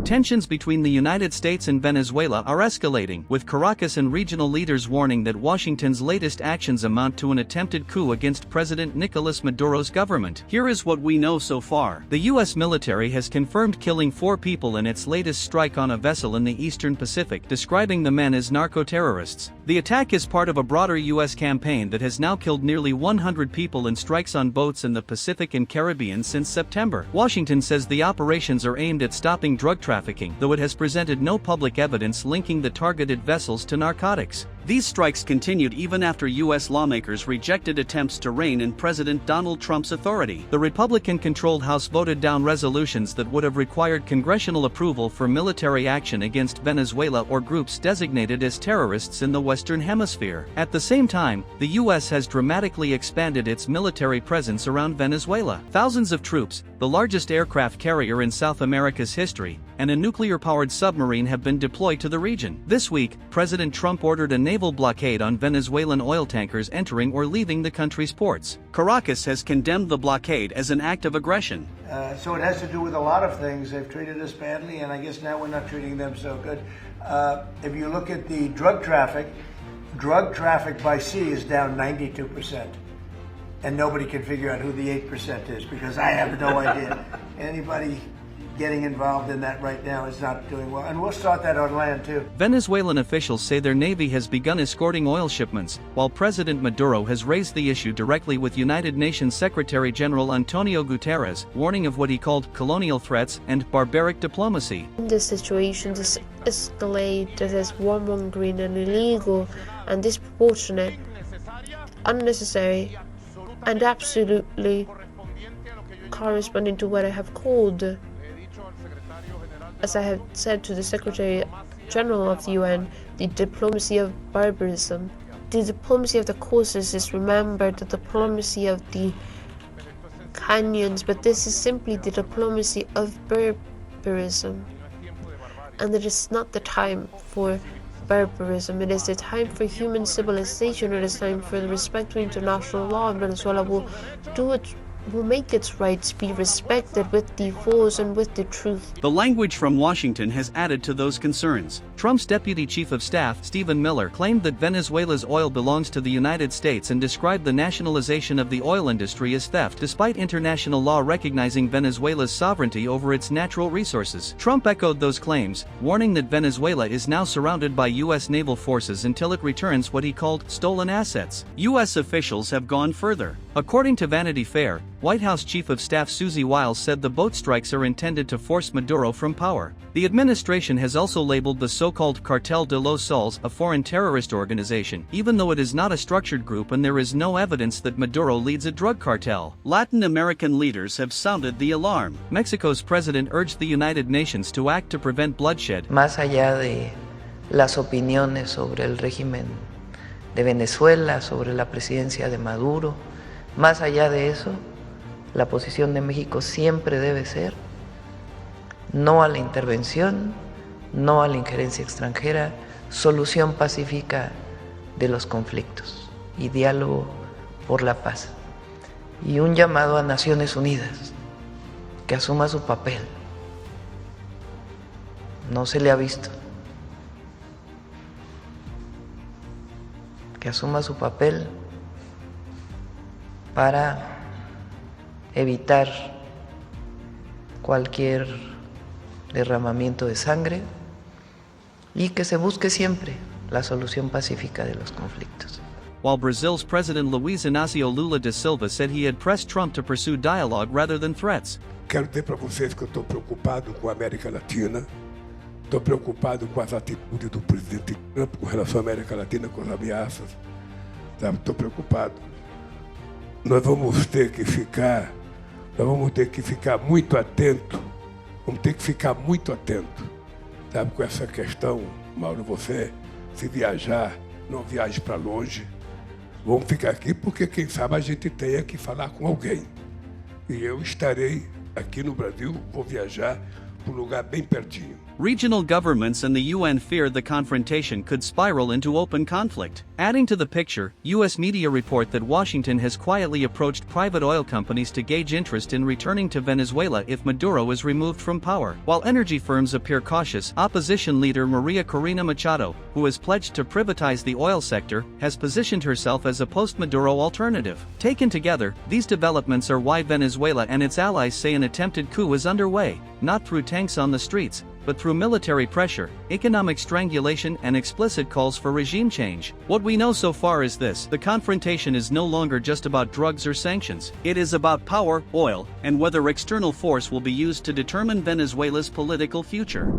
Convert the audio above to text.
Tensions between the United States and Venezuela are escalating, with Caracas and regional leaders warning that Washington's latest actions amount to an attempted coup against President Nicolás Maduro's government. Here is what we know so far. The U.S. military has confirmed killing 4 people in its latest strike on a vessel in the Eastern Pacific, describing the men as narco-terrorists. The attack is part of a broader U.S. campaign that has now killed nearly 100 people in strikes on boats in the Pacific and Caribbean since September. Washington says the operations are aimed at stopping drug trafficking, though it has presented no public evidence linking the targeted vessels to narcotics. These strikes continued even after U.S. lawmakers rejected attempts to rein in President Donald Trump's authority. The Republican-controlled House voted down resolutions that would have required congressional approval for military action against Venezuela or groups designated as terrorists in the Western Hemisphere. At the same time, the U.S. has dramatically expanded its military presence around Venezuela. Thousands of troops, the largest aircraft carrier in South America's history, and a nuclear-powered submarine have been deployed to the region. This week, President Trump ordered a naval blockade on Venezuelan oil tankers entering or leaving the country's ports. Caracas has condemned the blockade as an act of aggression. So it has to do with a lot of things. They've treated us badly, and I guess now we're not treating them so good. If you look at the drug traffic by sea is down 92%. And nobody can figure out who the 8% is, because I have no idea. Anybody getting involved in that right now is not doing well, and we'll start that on land too. Venezuelan officials say their navy has begun escorting oil shipments, while President Maduro has raised the issue directly with United Nations Secretary General Antonio Guterres, warning of what he called colonial threats and barbaric diplomacy. In this situation, this escalated as warmongering and illegal and disproportionate, unnecessary, and absolutely corresponding to what I have called, as I have said to the Secretary General of the UN, the diplomacy of barbarism. The diplomacy of the courses is, remember, the diplomacy of the canyons, but this is simply the diplomacy of barbarism. And it is not the time for barbarism, it is the time for human civilization, it is time for the respect to international law, and Venezuela will make its rights be respected with the force and with the truth. The language from Washington has added to those concerns. Trump's Deputy Chief of Staff, Stephen Miller, claimed that Venezuela's oil belongs to the United States and described the nationalization of the oil industry as theft, despite international law recognizing Venezuela's sovereignty over its natural resources. Trump echoed those claims, warning that Venezuela is now surrounded by U.S. naval forces until it returns what he called stolen assets. U.S. officials have gone further. According to Vanity Fair, White House Chief of Staff Susie Wiles said the boat strikes are intended to force Maduro from power. The administration has also labeled the so-called Cartel de los Soles a foreign terrorist organization, even though it is not a structured group and there is no evidence that Maduro leads a drug cartel. Latin American leaders have sounded the alarm. Mexico's president urged the United Nations to act to prevent bloodshed. Más allá de las opiniones sobre el régimen de Venezuela, sobre la presidencia de Maduro, más allá de eso, la posición de México siempre debe ser no a la intervención, no a la injerencia extranjera, solución pacífica de los conflictos y diálogo por la paz. Y un llamado a Naciones Unidas que asuma su papel. No se le ha visto. Que asuma su papel para evitar cualquier derramamiento de sangre y que se busque siempre la solución pacífica de los conflictos. While Brazil's President Luiz Inácio Lula da Silva said he had pressed Trump to pursue dialogue rather than threats. Quero dizer para vocês que eu estou preocupado com a América Latina, estou preocupado com as atitudes do presidente Trump com relação à América Latina, com as ameaças, sabe? Estou preocupado. Nós vamos ter que ficar muito atento, sabe, com essa questão. Mauro, você, se viajar, não viaje para longe, vamos ficar aqui porque quem sabe a gente tenha que falar com alguém. E eu estarei aqui no Brasil, vou viajar para um lugar bem pertinho. Regional governments and the UN feared the confrontation could spiral into open conflict. Adding to the picture, US media report that Washington has quietly approached private oil companies to gauge interest in returning to Venezuela if Maduro is removed from power. While energy firms appear cautious, opposition leader Maria Corina Machado, who has pledged to privatize the oil sector, has positioned herself as a post-Maduro alternative. Taken together, these developments are why Venezuela and its allies say an attempted coup is underway, not through tanks on the streets, but through military pressure, economic strangulation and explicit calls for regime change. What we know so far is this: the confrontation is no longer just about drugs or sanctions. It is about power, oil, and whether external force will be used to determine Venezuela's political future.